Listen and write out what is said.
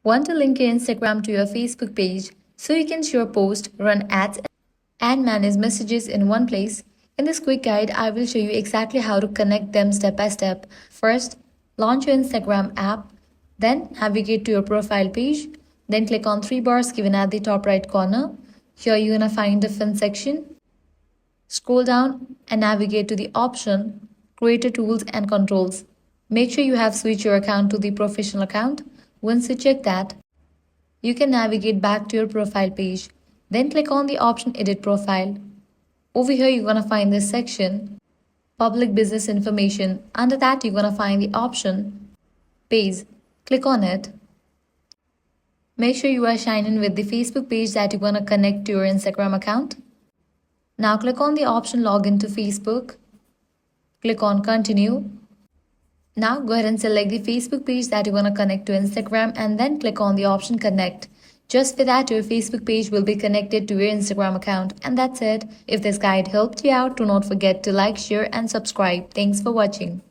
Want to link your Instagram to your Facebook page so you can share posts, run ads, and manage messages in one place? In this quick guide, I will show you exactly how to connect them step by step. First, launch your Instagram app, then navigate to your profile page, then click on three bars given at the top right corner. Here you're gonna find the fin section. Scroll down and navigate to the option Creator Tools and Controls. Make sure you have switched your account to the professional account. Once you check that, you can navigate back to your profile page. Then click on the option Edit Profile. Over here, you're going to find this section Public Business Information. Under that, you're going to find the option Page. Click on it. Make sure you are signed in with the Facebook page that you're going to connect to your Instagram account. Now click on the option Login to Facebook. Click on Continue. Now go ahead and select the Facebook page that you want to connect to Instagram and then click on the option Connect. Just for that, your Facebook page will be connected to your Instagram account. And that's it. If this guide helped you out, do not forget to like, share and subscribe. Thanks for watching.